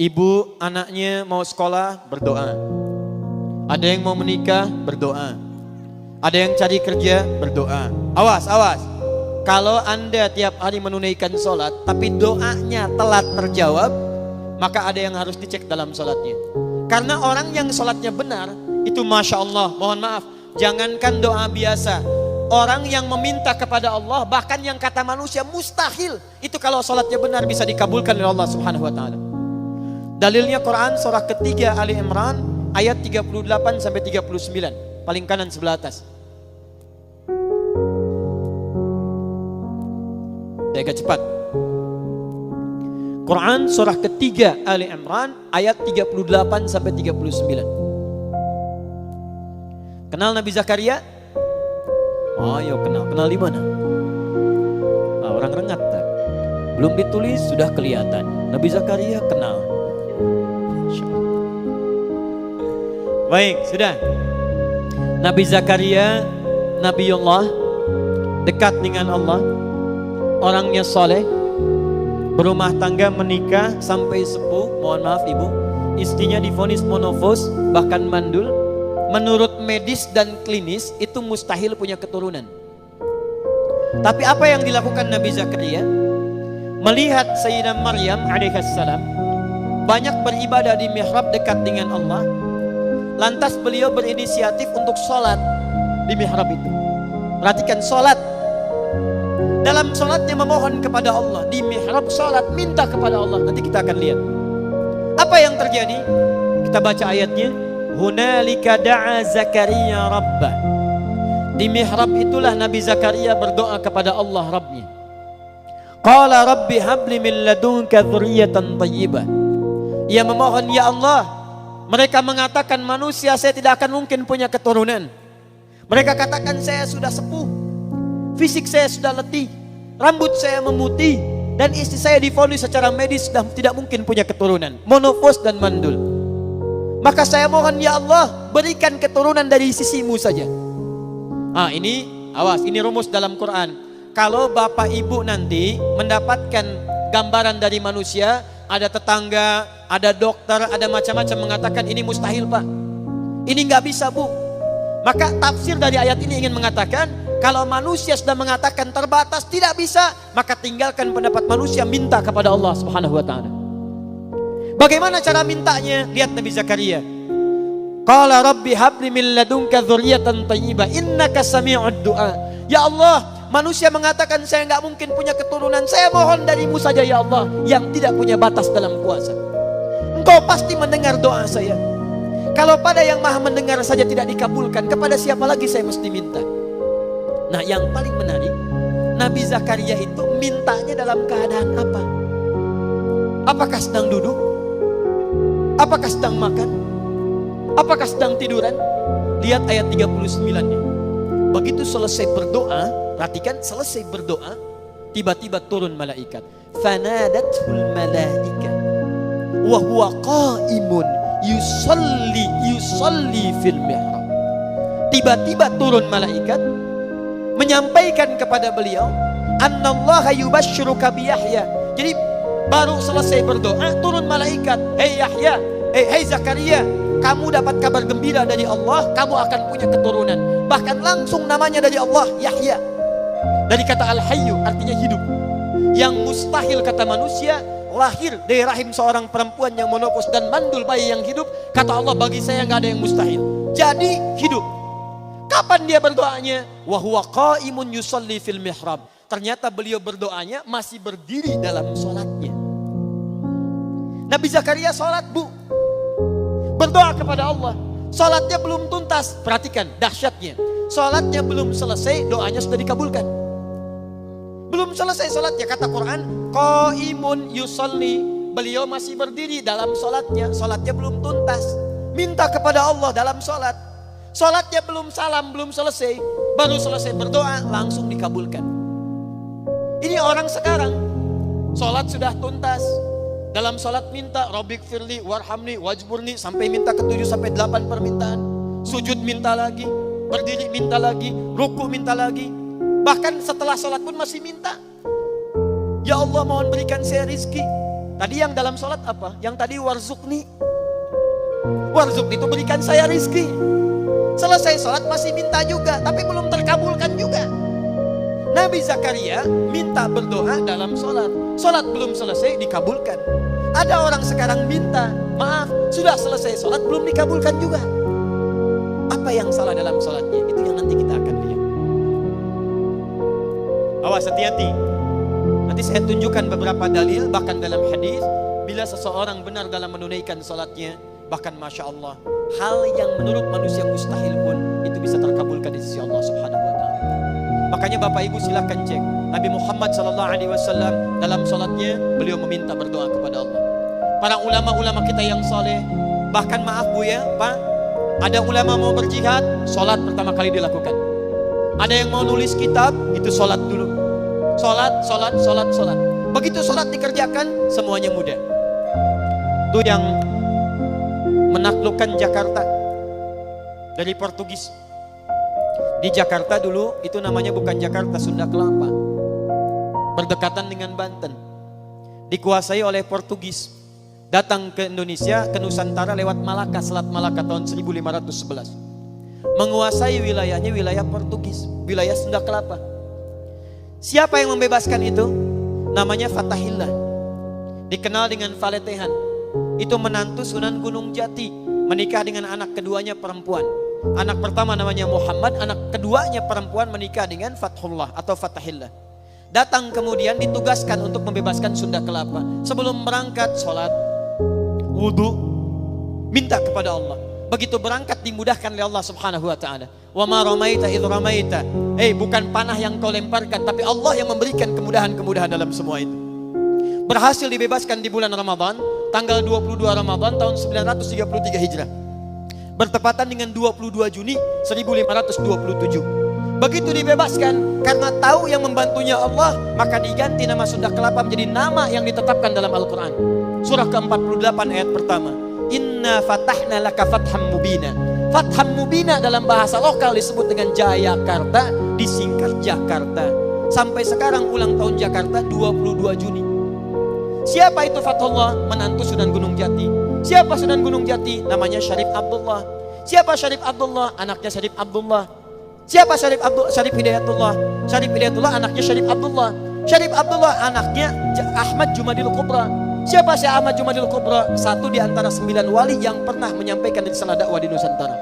Ibu anaknya mau sekolah, berdoa. Ada yang mau menikah, berdoa. Ada yang cari kerja, berdoa. Awas, awas. Kalau Anda tiap hari menunaikan sholat, tapi doanya telat terjawab, maka ada yang harus dicek dalam sholatnya. Karena orang yang sholatnya benar, itu Masya Allah, mohon maaf, jangankan doa biasa. Orang yang meminta kepada Allah, bahkan yang kata manusia mustahil, itu kalau sholatnya benar bisa dikabulkan oleh Allah Subhanahu Wa Taala. Dalilnya Quran surah ketiga Ali Imran ayat 38 sampai 39, paling kanan sebelah atas. Saya agak cepat. Quran surah ketiga Ali Imran ayat 38 sampai 39. Kenal Nabi Zakaria? Oh, yo kenal. Kenal di mana? Nah, orang rengat tak? Belum ditulis sudah kelihatan. Nabi Zakaria kenal. Baik, sudah. Nabi Zakaria, Nabiullah, dekat dengan Allah, orangnya soleh, berumah tangga, menikah sampai sepuh. Mohon maaf ibu, istrinya divonis monofos, bahkan mandul. Menurut medis dan klinis itu mustahil punya keturunan. Tapi apa yang dilakukan Nabi Zakaria? Melihat Sayyidah Maryam alaihissalam banyak beribadah di mihrab dekat dengan Allah. Lantas beliau berinisiatif untuk sholat di mihrab itu. Perhatikan, sholat. Dalam sholatnya memohon kepada Allah. Di mihrab sholat, minta kepada Allah. Nanti kita akan lihat apa yang terjadi. Kita baca ayatnya. Hunalika da'a Zakaria Rabbah. Di mihrab itulah Nabi Zakaria berdoa kepada Allah Rabbnya. Qala Rabbi habli min ladunka dzurriyyatan thayyibah. Ia memohon, ya Allah, mereka mengatakan manusia saya tidak akan mungkin punya keturunan. Mereka katakan saya sudah sepuh, fisik saya sudah letih, rambut saya memutih, dan istri saya divonis secara medis sudah tidak mungkin punya keturunan, monofos dan mandul. Maka saya mohon ya Allah, berikan keturunan dari sisimu saja. Ini awas, ini rumus dalam Quran. Kalau bapak ibu nanti mendapatkan gambaran dari manusia, ada tetangga, ada dokter, ada macam-macam mengatakan ini mustahil pak, ini nggak bisa bu. Maka tafsir dari ayat ini ingin mengatakan, kalau manusia sudah mengatakan terbatas, tidak bisa, maka tinggalkan pendapat manusia, minta kepada Allah Subhanahu Wa Taala. Bagaimana cara mintanya? Lihat Nabi Zakaria. Qala Rabbi habli min ladunka dzurriyyatan thayyibah innaka sami'ud du'a. Ya Allah, manusia mengatakan saya nggak mungkin punya keturunan. Saya mohon darimu saja ya Allah, yang tidak punya batas dalam kuasa. Engkau pasti mendengar doa saya. Kalau pada yang maha mendengar saja tidak dikabulkan, kepada siapa lagi saya mesti minta? Nah yang paling menarik, Nabi Zakaria itu mintanya dalam keadaan apa? Apakah sedang duduk? Apakah sedang makan? Apakah sedang tiduran? Lihat ayat 39 nih. Begitu selesai berdoa, perhatikan, selesai berdoa, tiba-tiba turun malaikat. Fanadatul malaika wa huwa qa'imun yusalli fil mihrab. Tiba-tiba turun malaikat menyampaikan kepada beliau, annallaha yubashshiruka bi Yahya. Jadi baru selesai berdoa, turun malaikat, hei Yahya, hei Zakaria, kamu dapat kabar gembira dari Allah, kamu akan punya keturunan. Bahkan langsung namanya dari Allah, Yahya. Dari kata Al-Hayyu, artinya hidup. Yang mustahil kata manusia, lahir dari rahim seorang perempuan yang monopos dan mandul, bayi yang hidup. Kata Allah, bagi saya nggak ada yang mustahil. Jadi hidup. Kapan dia berdoanya? Wa huwa qa'imun yusalli fil mihrab. Ternyata beliau berdoanya masih berdiri dalam sholatnya. Nabi Zakaria sholat bu, berdoa kepada Allah. Sholatnya belum tuntas. Perhatikan dahsyatnya. Sholatnya belum selesai, doanya sudah dikabulkan. Belum selesai sholatnya, kata Quran, qa'imun yusalli. Beliau masih berdiri dalam sholatnya. Sholatnya belum tuntas. Minta kepada Allah dalam sholat. Sholatnya belum salam, belum selesai. Baru selesai berdoa, langsung dikabulkan. Ini orang sekarang. Sholat sudah tuntas. Dalam sholat minta Rabbik firli warhamni wajburni, sampai minta ke 7 sampai 8 permintaan. Sujud minta lagi. berdiri minta lagi, ruku minta lagi. Bahkan setelah sholat pun masih minta. Ya Allah, mohon berikan saya rizki. Tadi yang dalam sholat apa? Yang tadi warzukni. Warzukni itu berikan saya rizki. Selesai sholat masih minta juga, tapi belum terkabulkan juga. Nabi Zakaria minta berdoa dalam sholat. Sholat belum selesai dikabulkan. Ada orang sekarang minta, maaf, sudah selesai sholat belum dikabulkan juga. Apa yang salah dalam sholatnya? Itu yang nanti kita akan lihat. Awas, hati-hati. Nanti saya tunjukkan beberapa dalil, bahkan dalam hadis, bila seseorang benar dalam menunaikan sholatnya, bahkan Masya Allah, hal yang menurut manusia mustahil pun itu bisa terkabulkan di sisi Allah Subhanahu wa Ta'ala. Makanya Bapak Ibu silahkan cek Nabi Muhammad SAW dalam sholatnya beliau meminta berdoa kepada Allah. Para ulama-ulama kita yang soleh, bahkan maaf Bu ya Pak, ada ulama mau berjihad, sholat pertama kali dilakukan. Ada yang mau nulis kitab, itu sholat dulu. Sholat. Begitu sholat dikerjakan, semuanya mudah. Itu yang menaklukkan Jakarta dari Portugis. Di Jakarta dulu itu namanya bukan Jakarta, Sunda Kelapa. Berdekatan dengan Banten. Dikuasai oleh Portugis. Datang ke Indonesia, ke Nusantara lewat Malaka, Selat Malaka tahun 1511. Menguasai wilayahnya wilayah Portugis, wilayah Sunda Kelapa. Siapa yang membebaskan itu? Namanya Fatahillah. Dikenal dengan Faletehan. Itu menantu Sunan Gunung Jati, menikah dengan anak keduanya perempuan. Anak pertama namanya Muhammad, anak keduanya perempuan menikah dengan Fathullah atau Fatahillah. Datang kemudian ditugaskan untuk membebaskan Sunda Kelapa. Sebelum berangkat sholat, wudu, minta kepada Allah. Begitu berangkat dimudahkan oleh Allah Subhanahu wa Ta'ala. Wa ma ramaita idh ramaita. Bukan panah yang kau lemparkan, tapi Allah yang memberikan kemudahan-kemudahan dalam semua itu. Berhasil dibebaskan di bulan Ramadan, tanggal 22 Ramadan tahun 933 Hijrah. Bertepatan dengan 22 Juni 1527. Begitu dibebaskan, karena tahu yang membantunya Allah, maka diganti nama Sunda Kelapa menjadi nama yang ditetapkan dalam Al-Quran. Surah ke-48 ayat pertama. Inna fatahna laka fatham mubina. Fatham mubina dalam bahasa lokal disebut dengan Jayakarta, disingkat Jakarta. Sampai sekarang ulang tahun Jakarta 22 Juni. Siapa itu Fathullah? Menantu Sunan Gunung Jati. Siapa Sunan Gunung Jati? Namanya Syarif Abdullah. Siapa Syarif Abdullah? Anaknya Syarif Abdullah. Siapa Syarif Hidayatullah? Syarif Hidayatullah anaknya Syarif Abdullah. Syarif Abdullah anaknya Ahmad Jumadil Kubra. Siapa Syekh Ahmad Jumadil Kubra? Satu di antara 9 wali yang pernah menyampaikan risalah dakwah di Nusantara.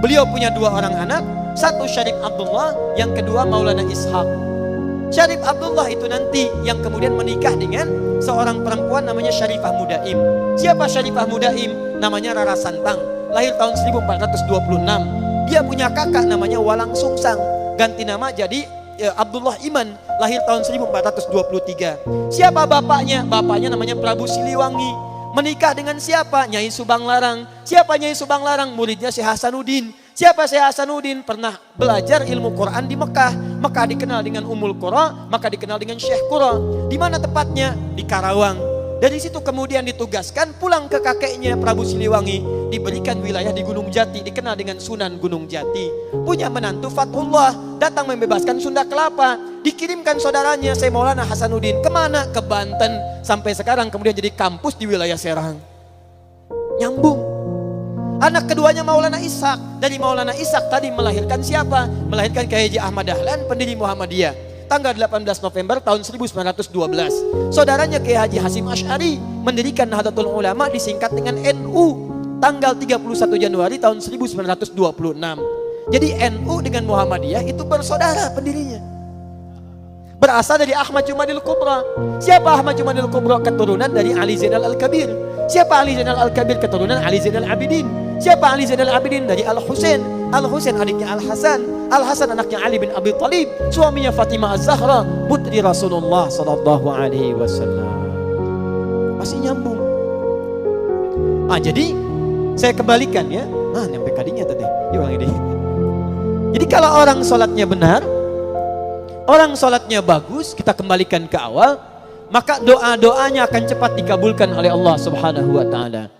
Beliau punya 2 orang anak, satu Syarif Abdullah, yang kedua Maulana Ishaq. Syarif Abdullah itu nanti yang kemudian menikah dengan seorang perempuan namanya Syarifah Mudaim. Siapa Syarifah Mudaim? Namanya Rara Santang, lahir tahun 1426. Dia punya kakak namanya Walang Sungsang, ganti nama jadi Abdullah Iman, lahir tahun 1423. Siapa bapaknya? Bapaknya namanya Prabu Siliwangi. Menikah dengan siapa? Nyai Subang Larang. Siapa Nyai Subang Larang? Muridnya Syekh Hasanuddin. Siapa Syekh Hasanuddin? Pernah belajar ilmu Quran di Mekah, maka dikenal dengan Ummul Qura, maka dikenal dengan Syekh Qura. Di mana tepatnya? Di Karawang. Dari situ kemudian ditugaskan pulang ke kakeknya Prabu Siliwangi, diberikan wilayah di Gunung Jati, dikenal dengan Sunan Gunung Jati. Punya menantu Fathullah, datang membebaskan Sunda Kelapa, dikirimkan saudaranya Syekh Maulana Hasanuddin kemana? Ke Banten. Sampai sekarang kemudian jadi kampus di wilayah Serang. Nyambung. Anak keduanya Maulana Ishaq. Dari Maulana Ishaq tadi melahirkan siapa? Melahirkan Kiai Haji Ahmad Dahlan, pendiri Muhammadiyah. Tanggal 18 November tahun 1912. Saudaranya Kiai Haji Hasim Asy'ari mendirikan Nahdlatul Ulama, disingkat dengan NU. Tanggal 31 Januari tahun 1926. Jadi NU dengan Muhammadiyah itu bersaudara pendirinya. Berasal dari Ahmad Jumadil Kubra. Siapa Ahmad Jumadil Kubra? Keturunan dari Ali Zainal Al-Kabir. Siapa Ali Zainal Al-Kabir? Keturunan Ali Zainal Abidin. Siapa Ali Zainal Abidin? Dari Al-Husain. Al-Husain adiknya Al-Hasan. Al-Hasan anaknya Ali bin Abi Thalib. Suaminya Fatimah Az-Zahra, putri Rasulullah sallallahu alaihi wasallam. Masih nyambung. Jadi saya kembalikan ya. Nyampe kadinya tadi. Diulang ini. Jadi kalau orang sholatnya benar, orang sholatnya bagus, kita kembalikan ke awal, maka doa-doanya akan cepat dikabulkan oleh Allah Subhanahu wa Ta'ala.